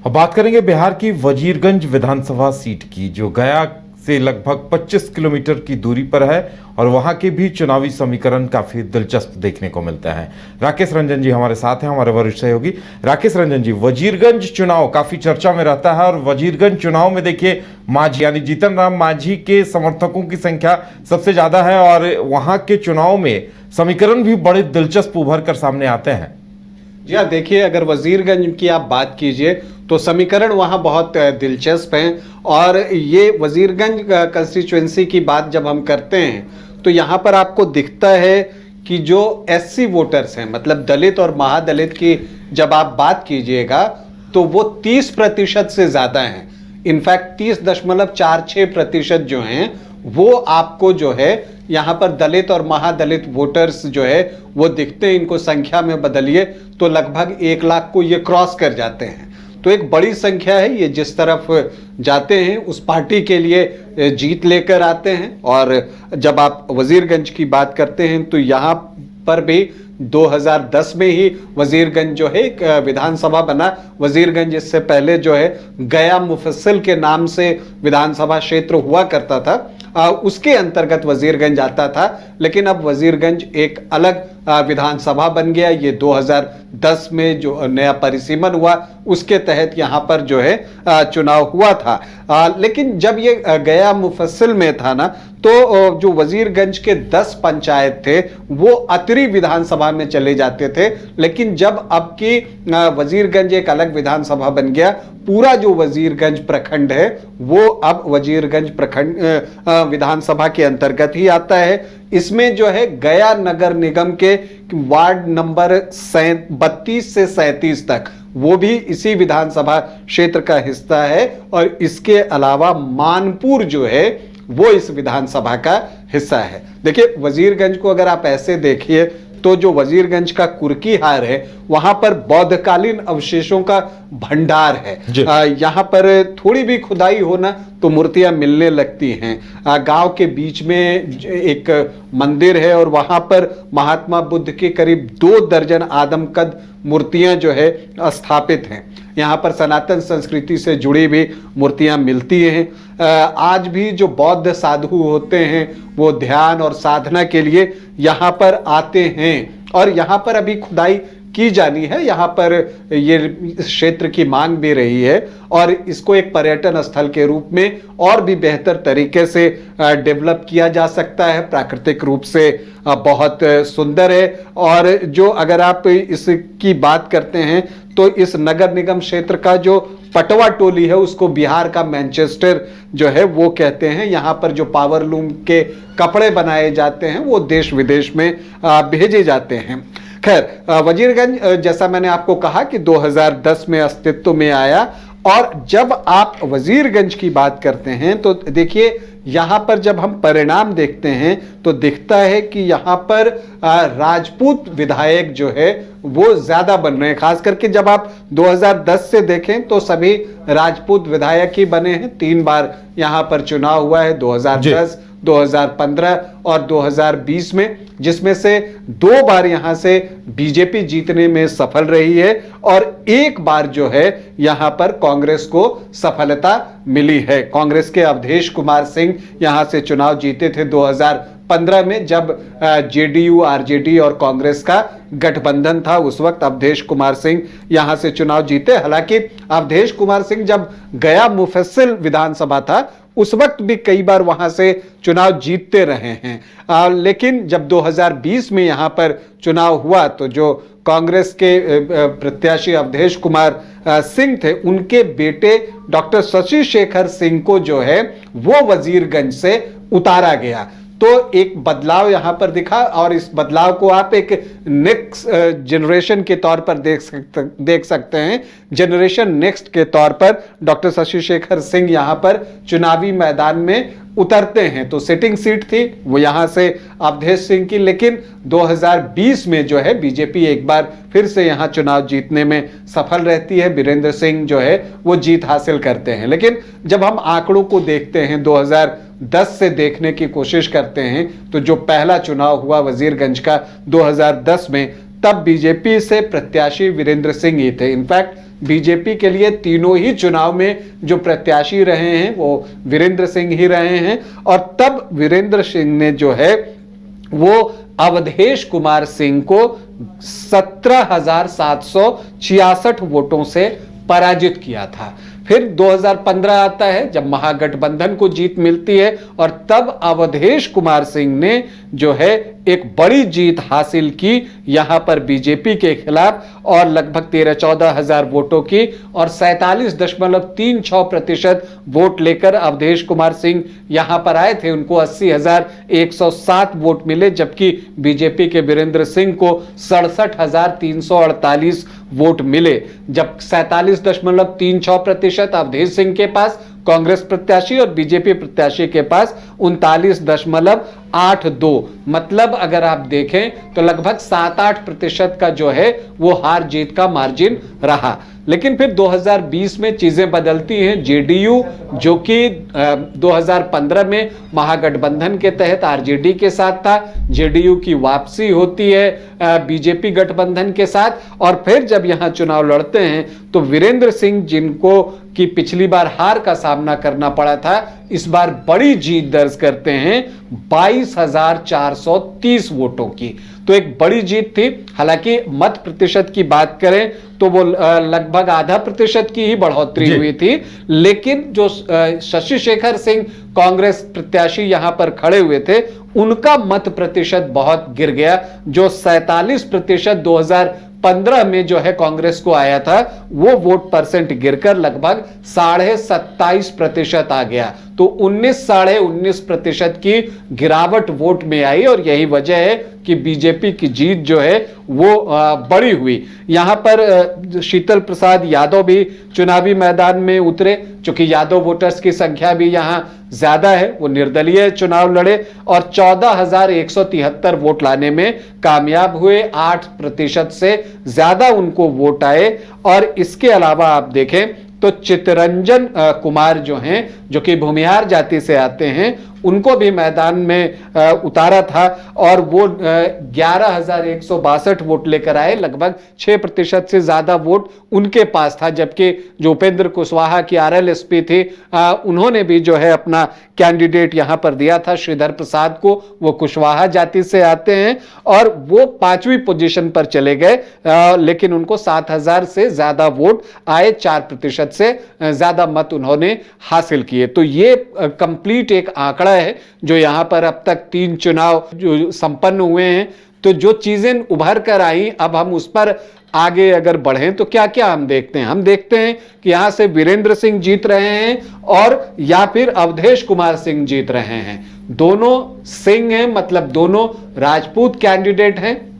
अब बात करेंगे बिहार की वजीरगंज विधानसभा सीट की, जो गया से लगभग 25 किलोमीटर की दूरी पर है और वहां के भी चुनावी समीकरण काफी दिलचस्प देखने को मिलते हैं। राकेश रंजन जी हमारे साथ हैं, हमारे वरिष्ठ सहयोगी। राकेश रंजन जी, वजीरगंज चुनाव काफी चर्चा में रहता है और वजीरगंज चुनाव में देखिए मांझी यानी जीतन राम मांझी के समर्थकों की संख्या सबसे ज्यादा है और वहां के चुनाव में समीकरण भी बड़े दिलचस्प उभर कर सामने आते हैं। जी हाँ, देखिए अगर वजीरगंज की आप बात कीजिए तो समीकरण वहाँ बहुत दिलचस्प हैं। और ये वजीरगंज कंस्टिट्यूएंसी की बात जब हम करते हैं तो यहाँ पर आपको दिखता है कि जो एससी वोटर्स हैं, मतलब दलित और महादलित की जब आप बात कीजिएगा तो वो 30% से ज़्यादा हैं। इनफैक्ट 30.46% जो हैं वो आपको जो है यहाँ पर दलित और महादलित वोटर्स जो है वो दिखते हैं। इनको संख्या में बदलिए तो लगभग 1 लाख को ये क्रॉस कर जाते हैं। तो एक बड़ी संख्या है, ये जिस तरफ जाते हैं उस पार्टी के लिए जीत लेकर आते हैं। और जब आप वजीरगंज की बात करते हैं तो यहाँ पर भी 2010 में ही वजीरगंज जो है एक विधानसभा बना। वजीरगंज इससे पहले जो है गया मुफस्सिल के नाम से विधानसभा क्षेत्र हुआ करता था, उसके अंतर्गत वजीरगंज आता था। लेकिन अब वजीरगंज एक अलग विधानसभा बन गया। ये 2010 में जो नया परिसीमन हुआ उसके तहत यहाँ पर जो है चुनाव हुआ था। लेकिन जब ये गया मुफस्सिल में था ना, तो जो वजीरगंज के 10 पंचायत थे वो अतरी विधानसभा में चले जाते थे। लेकिन जब अब की वजीरगंज एक अलग विधानसभा बन गया, पूरा जो वजीरगंज प्रखंड है वो अब वजीरगंज प्रखंड विधानसभा के अंतर्गत ही आता है। इसमें जो है गया नगर निगम के वार्ड नंबर 32 से 37 तक वो भी इसी विधानसभा क्षेत्र का हिस्सा है। और इसके अलावा मानपुर जो है वो इस विधानसभा का हिस्सा है। देखिए वजीरगंज को अगर आप ऐसे देखिए तो जो वजीरगंज का कुर्की हार है वहां पर बौद्धकालीन अवशेषों का भंडार है। यहाँ पर थोड़ी भी खुदाई हो ना तो मूर्तियां मिलने लगती हैं। गांव के बीच में एक मंदिर है और वहां पर महात्मा बुद्ध के करीब 2 दर्जन आदमकद मूर्तियां जो है स्थापित हैं। यहाँ पर सनातन संस्कृति से जुड़ी भी मूर्तियां मिलती हैं। आज भी जो बौद्ध साधु होते हैं वो ध्यान और साधना के लिए यहाँ पर आते हैं और यहाँ पर अभी खुदाई की जानी है। यहाँ पर ये क्षेत्र की मांग भी रही है और इसको एक पर्यटन स्थल के रूप में और भी बेहतर तरीके से डेवलप किया जा सकता है। प्राकृतिक रूप से बहुत सुंदर है। और जो अगर आप इसकी बात करते हैं तो इस नगर निगम क्षेत्र का जो पटवा टोली है उसको बिहार का मैनचेस्टर जो है वो कहते हैं। यहाँ पर जो पावरलूम के कपड़े बनाए जाते हैं वो देश विदेश में भेजे जाते हैं। खैर वजीरगंज जैसा मैंने आपको कहा कि 2010 में अस्तित्व में आया। और जब आप वजीरगंज की बात करते हैं तो देखिए यहाँ पर जब हम परिणाम देखते हैं तो दिखता है कि यहाँ पर राजपूत विधायक जो है वो ज्यादा बन रहे हैं। खास करके जब आप 2010 से देखें तो सभी राजपूत विधायक ही बने हैं। 3 बार यहाँ पर चुनाव हुआ है, 2010, 2015 और 2020 में, जिसमें से 2 बार यहां से बीजेपी जीतने में सफल रही है और 1 बार जो है यहां पर कांग्रेस को सफलता मिली है। कांग्रेस के अवधेश कुमार सिंह यहां से चुनाव जीते थे 2015 में, जब जेडीयू, आरजेडी और कांग्रेस का गठबंधन था। उस वक्त अवधेश कुमार सिंह यहां से चुनाव जीते। हालांकि अवधेश कुमार सिंह जब गया मुफस्सिल विधानसभा था उस वक्त भी कई बार वहां से चुनाव जीतते रहे हैं। लेकिन जब 2020 में यहां पर चुनाव हुआ तो जो कांग्रेस के प्रत्याशी अवधेश कुमार सिंह थे, उनके बेटे डॉक्टर शशि शेखर सिंह को जो है वो वजीरगंज से उतारा गया। तो एक बदलाव यहां पर दिखा और इस बदलाव को आप एक नेक्स्ट जनरेशन के तौर पर देख सकते हैं। जनरेशन नेक्स्ट के तौर पर डॉक्टर शशि शेखर सिंह यहां पर चुनावी मैदान में उतरते हैं। तो सिटिंग सीट थी वो यहां से अवधेश सिंह की, लेकिन 2020 में जो है बीजेपी एक बार फिर से यहां चुनाव जीतने में सफल रहती है। वीरेंद्र सिंह जो है वो जीत हासिल करते हैं। लेकिन जब हम आंकड़ों को देखते हैं, 2010 से देखने की कोशिश करते हैं, तो जो पहला चुनाव हुआ वजीरगंज का 2010 में, तब बीजेपी से प्रत्याशी वीरेंद्र सिंह ही थे। इनफैक्ट बीजेपी के लिए तीनों ही चुनाव में जो प्रत्याशी रहे हैं वो वीरेंद्र सिंह ही रहे हैं। और तब वीरेंद्र सिंह ने जो है वो अवधेश कुमार सिंह को 17,766 वोटों से पराजित किया था। फिर 2015 आता है जब महागठबंधन को जीत मिलती है और तब अवधेश कुमार सिंह ने जो है एक बड़ी जीत हासिल की यहां पर बीजेपी के खिलाफ और लगभग 13-14 हजार वोटों की और 47.36% वोट लेकर अवधेश कुमार सिंह यहां पर आए थे। उनको 80,107 वोट मिले जबकि बीजेपी के वीरेंद्र सिंह को 67,348 वोट मिले। जब 47.36% अवधेश सिंह के पास कांग्रेस प्रत्याशी और बीजेपी प्रत्याशी के पास 39.82, मतलब अगर आप देखें तो लगभग 7-8% का जो है वो हार जीत का मार्जिन रहा। लेकिन फिर 2020 में चीजें बदलती हैं। जेडीयू जो कि 2015 में महागठबंधन के तहत आरजेडी के साथ था, जेडीयू की वापसी होती है बीजेपी गठबंधन के साथ और फिर जब यहां चुनाव लड़ते हैं तो वीरेंद्र सिंह जिनको कि पिछली बार हार का सामना करना पड़ा था, इस बार बड़ी जीत दर्ज करते हैं 22,430 वोटों की। तो एक बड़ी जीत थी। हालांकि मत प्रतिशत की बात करें तो वो लगभग 0.5% की ही बढ़ोतरी हुई थी, लेकिन जो शशि शेखर सिंह कांग्रेस प्रत्याशी यहां पर खड़े हुए थे उनका मत प्रतिशत बहुत गिर गया। जो 47% 2015 में जो है कांग्रेस को आया था वो वोट परसेंट गिरकर लगभग 27.5% आ गया। तो 19.5% की गिरावट वोट में आई और यही वजह है कि बीजेपी की जीत जो है वो बड़ी हुई। यहां पर शीतल प्रसाद यादव भी चुनावी मैदान में उतरे, चूंकि यादव वोटर्स की संख्या भी यहां ज्यादा है, वो निर्दलीय चुनाव लड़े और 14,173 वोट लाने में कामयाब हुए। 8% से ज्यादा उनको वोट आए। और इसके अलावा आप देखें तो चितरंजन कुमार जो हैं, जो कि भूमिहार जाति से आते हैं, उनको भी मैदान में उतारा था और वो 11,162 वोट लेकर आए। लगभग 6% से ज्यादा वोट उनके पास था। जबकि जो उपेंद्र कुशवाहा की आरएलएसपी थी, उन्होंने भी जो है अपना कैंडिडेट यहां पर दिया था श्रीधर प्रसाद को। वो कुशवाहा जाति से आते हैं और वो 5वीं पोजीशन पर चले गए, लेकिन उनको 7,000 से ज्यादा वोट आए, 4% से ज्यादा मत उन्होंने हासिल किए। तो ये कंप्लीट एक आंकड़ा है जो यहां पर अब तक 3 चुनाव जो संपन्न हुए हैं। तो जो चीजें उभर कर आई, अब हम उस पर आगे अगर बढ़ें तो क्या क्या हम देखते हैं। हम देखते हैं कि यहां से वीरेंद्र सिंह जीत रहे हैं और या फिर अवधेश कुमार सिंह जीत रहे हैं। दोनों सिंह हैं, मतलब दोनों राजपूत कैंडिडेट हैं,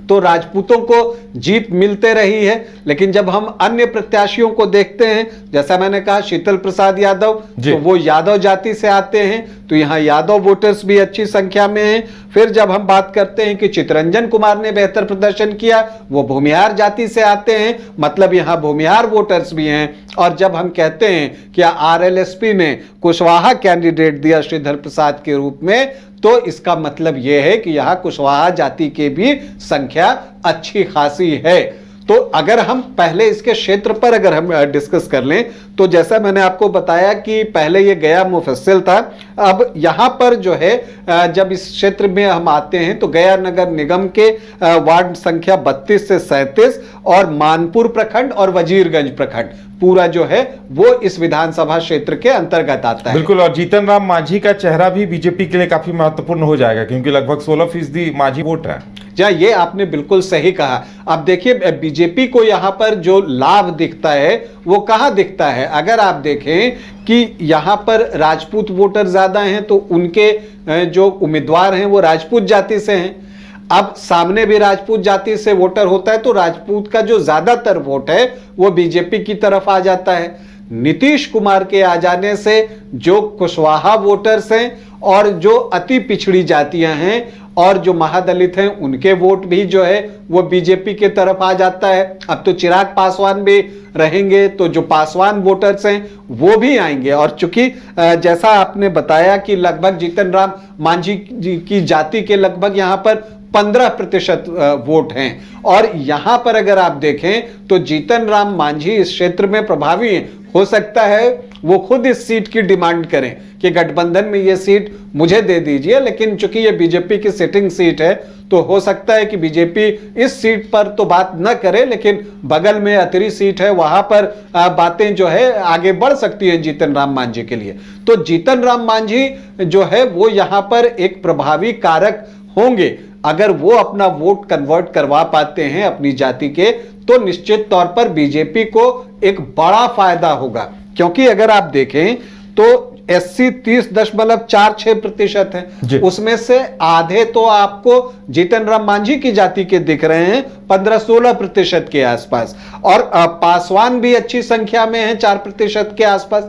तो राजपूतों को जीत मिलते रही है। लेकिन जब हम अन्य प्रत्याशियों को देखते हैं, जैसा मैंने कहा शीतल प्रसाद यादव, तो वो यादव जाति से आते हैं, तो यहां यादव वोटर्स भी अच्छी संख्या में हैं। फिर जब हम बात करते हैं कि चितरंजन कुमार ने बेहतर प्रदर्शन किया, वो भूमिहार जाति से आते हैं, मतलब यहां भूमिहार वोटर्स भी हैं। और जब हम कहते हैं कि आरएलएसपी ने कुशवाहा कैंडिडेट दिया श्रीधर प्रसाद के रूप में, तो इसका मतलब यह है कि यहां कुशवाहा जाति के भी संख्या अच्छी खासी है। तो अगर हम पहले इसके क्षेत्र पर अगर हम डिस्कस कर लें, तो जैसा मैंने आपको बताया कि पहले ये गया मुफस्सिल था। अब यहां पर जो है जब इस क्षेत्र में हम आते हैं तो गया नगर निगम के वार्ड संख्या 32 से 37 और मानपुर प्रखंड और वजीरगंज प्रखंड पूरा जो है वो इस विधानसभा क्षेत्र के अंतर्गत आता है। बिल्कुल। और जीतन राम मांझी का चेहरा भी बीजेपी के लिए काफी महत्वपूर्ण हो जाएगा, क्योंकि लगभग 16% मांझी वोट है। जी, ये आपने बिल्कुल सही कहा। अब देखिए बीजेपी को यहां पर जो लाभ दिखता है वो कहां दिखता है। अगर आप देखें कि यहां पर राजपूत वोटर ज्यादा हैं, तो उनके जो उम्मीदवार हैं वो राजपूत जाति से हैं। अब सामने भी राजपूत जाति से वोटर होता है, तो राजपूत का जो ज्यादातर वोट है वो बीजेपी की तरफ आ जाता है। नीतीश कुमार के आ जाने से जो कुशवाहा वोटर्स हैं और जो अति पिछड़ी जातियां हैं और जो महादलित हैं, उनके वोट भी जो है वो बीजेपी के तरफ आ जाता है। अब तो चिराग पासवान भी रहेंगे, तो जो पासवान वोटर्स हैं वो भी आएंगे। और चूंकि जैसा आपने बताया कि लगभग जीतन राम मांझी जी की जाति के लगभग यहां पर 15% वोट हैं। और यहां पर अगर आप देखें तो जीतन राम मांझी इस क्षेत्र में प्रभावी हैं। हो सकता है वो खुद इस सीट की डिमांड करें कि गठबंधन में ये सीट मुझे दे दीजिए, लेकिन चूंकि ये बीजेपी की सिटिंग सीट है तो हो सकता है कि बीजेपी इस सीट पर तो बात न करे, लेकिन बगल में अतरी सीट है वहां पर बातें जो है आगे बढ़ सकती हैं जीतन राम मांझी के लिए। तो जीतन राम मांझी जो है वो यहां पर एक प्रभावी कारक होंगे। अगर वो अपना वोट कन्वर्ट करवा पाते हैं अपनी जाति के, तो निश्चित तौर पर बीजेपी को एक बड़ा फायदा होगा। क्योंकि अगर आप देखें तो एससी 30.46% है, उसमें से आधे तो आपको जीतन राम मांझी की जाति के दिख रहे हैं 15-16% के आसपास, और पासवान भी अच्छी संख्या में है 4% के आसपास।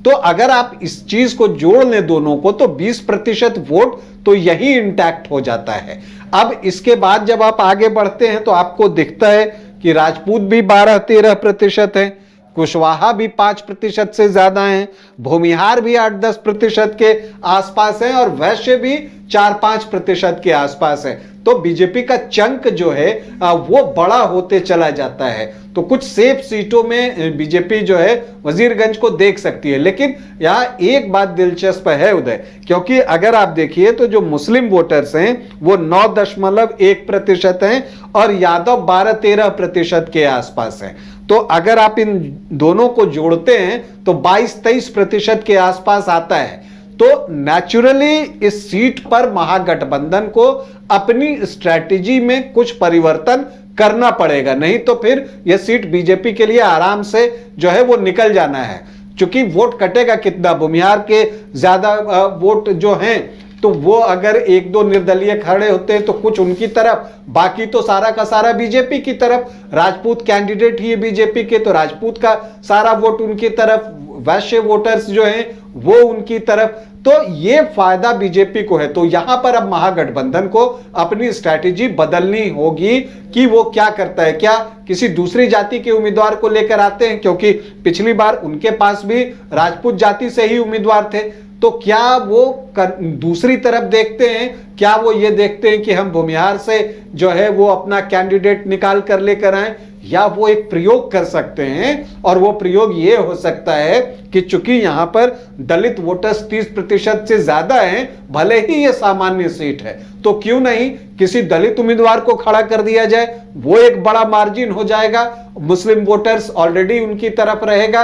तो अगर आप इस चीज को जोड़ लें दोनों को तो 20% वोट तो यही इंटैक्ट हो जाता है। अब इसके बाद जब आप आगे बढ़ते हैं तो आपको दिखता है कि राजपूत भी 12-13% है, कुशवाहा भी 5% से ज्यादा हैं, भूमिहार भी 8-10% के आसपास हैं, और वैश्य भी 4-5% के आसपास है। तो बीजेपी का चंक जो है वो बड़ा होते चला जाता है। तो कुछ सेफ सीटों में बीजेपी जो है वजीरगंज को देख सकती है। लेकिन यहां एक बात दिलचस्प है उदय, क्योंकि अगर आप देखिए तो जो मुस्लिम वोटर्स हैं वो 9.1% हैं और यादव 12-13% के आसपास हैं। तो अगर आप इन दोनों को जोड़ते हैं तो 22-23% के आसपास आता है। तो नेचुरली इस सीट पर महागठबंधन को अपनी स्ट्रैटेजी में कुछ परिवर्तन करना पड़ेगा, नहीं तो फिर यह सीट बीजेपी के लिए आराम से जो है वो निकल जाना है। क्योंकि वोट कटेगा कितना, भूमिहार के ज्यादा वोट जो हैं तो वो अगर 1-2 निर्दलीय खड़े होते हैं तो कुछ उनकी तरफ, बाकी तो सारा का सारा बीजेपी की तरफ। राजपूत कैंडिडेट ही है बीजेपी के तो राजपूत का सारा वोट उनकी तरफ, वैश्य वोटर्स जो हैं वो उनकी तरफ। तो ये फायदा बीजेपी को है। तो यहां पर अब महागठबंधन को अपनी स्ट्रैटेजी बदलनी होगी कि वो क्या करता है। क्या किसी दूसरी जाति के उम्मीदवार को लेकर आते हैं, क्योंकि पिछली बार उनके पास भी राजपूत जाति से ही उम्मीदवार थे। तो क्या वो दूसरी तरफ देखते हैं, क्या वो ये देखते हैं कि हम भूमिहार से जो है वो अपना कैंडिडेट निकाल कर लेकर आए, या वो एक प्रयोग कर सकते हैं। और वो प्रयोग ये हो सकता है कि चूंकि यहां पर दलित वोटर्स 30% से ज्यादा हैं, भले ही ये सामान्य सीट है, तो क्यों नहीं किसी दलित उम्मीदवार को खड़ा कर दिया जाए, वो एक बड़ा मार्जिन हो जाएगा। मुस्लिम वोटर्स ऑलरेडी उनकी तरफ रहेगा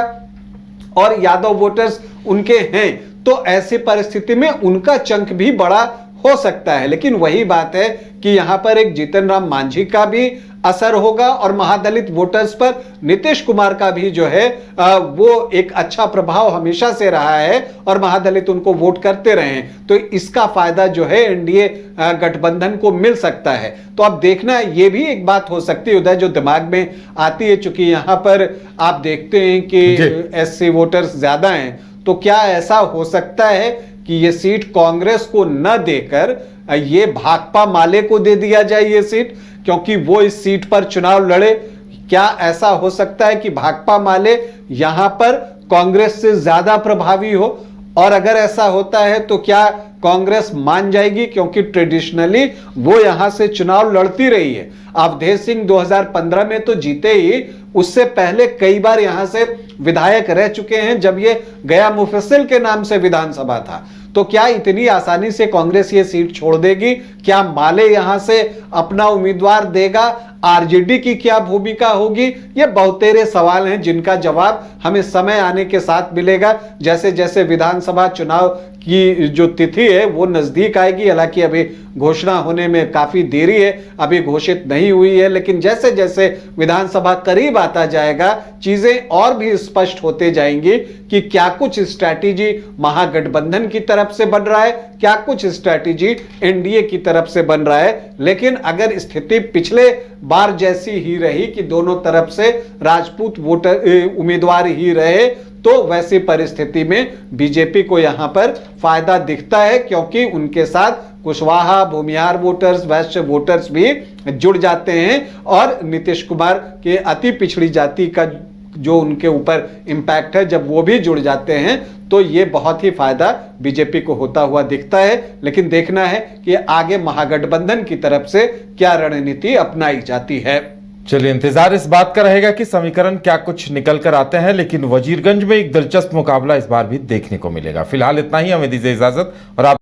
और यादव वोटर्स उनके हैं, तो ऐसी परिस्थिति में उनका चंक भी बड़ा हो सकता है। लेकिन वही बात है कि यहां पर एक जीतन राम मांझी का भी असर होगा और महादलित वोटर्स पर नीतीश कुमार का भी जो है वो एक अच्छा प्रभाव हमेशा से रहा है और महादलित उनको वोट करते रहे हैं। तो इसका फायदा जो है एनडीए गठबंधन को मिल सकता है। तो अब देखना, ये भी एक बात हो सकती है उदय जो दिमाग में आती है, चूंकि यहां पर आप देखते हैं कि एससी वोटर्स ज्यादा हैं, तो क्या ऐसा हो सकता है कि ये सीट कांग्रेस को न देकर ये भाकपा माले को दे दिया जाए ये सीट, क्योंकि वो इस सीट पर चुनाव लड़े। क्या ऐसा हो सकता है कि भाकपा माले यहां पर कांग्रेस से ज्यादा प्रभावी हो? और अगर ऐसा होता है तो क्या कांग्रेस मान जाएगी, क्योंकि ट्रेडिशनली वो यहां से चुनाव लड़ती रही है। अवधेश सिंह 2015 में तो जीते ही, उससे पहले कई बार यहां से विधायक रह चुके हैं जब ये गया मुफस्सिल के नाम से विधानसभा था। तो क्या इतनी आसानी से कांग्रेस ये सीट छोड़ देगी? क्या माले यहां से अपना उम्मीदवार देगा? आरजेडी की क्या भूमिका होगी? ये बहुतेरे सवाल हैं जिनका जवाब हमें समय आने के साथ मिलेगा। जैसे जैसे विधानसभा चुनाव की जो तिथि है वो नजदीक आएगी, हालांकि अभी घोषणा होने में काफी देरी है, अभी घोषित नहीं हुई है, लेकिन जैसे जैसे विधानसभा करीब आता जाएगा चीजें और भी स्पष्ट होते जाएंगी कि क्या कुछ स्ट्रैटेजी महागठबंधन की तरफ से बन रहा है, क्या कुछ स्ट्रैटेजी एनडीए की तरफ से बन रहा है। लेकिन अगर स्थिति पिछले बार जैसी ही रही कि दोनों तरफ से राजपूत वोटर उम्मीदवार ही रहे, तो वैसी परिस्थिति में बीजेपी को यहां पर फायदा दिखता है, क्योंकि उनके साथ कुशवाहा, भूमिहार वोटर्स, वैश्य वोटर्स भी जुड़ जाते हैं और नीतीश कुमार के अति पिछड़ी जाति जो उनके ऊपर इम्पैक्ट है, जब वो भी जुड़ जाते हैं तो ये बहुत ही फायदा बीजेपी को होता हुआ दिखता है। लेकिन देखना है कि आगे महागठबंधन की तरफ से क्या रणनीति अपनाई जाती है। चलिए, इंतजार इस बात का रहेगा कि समीकरण क्या कुछ निकल कर आते हैं, लेकिन वजीरगंज में एक दिलचस्प मुकाबला इस बार भी देखने को मिलेगा। फिलहाल इतना ही, हमें दीजिए इजाजत और आप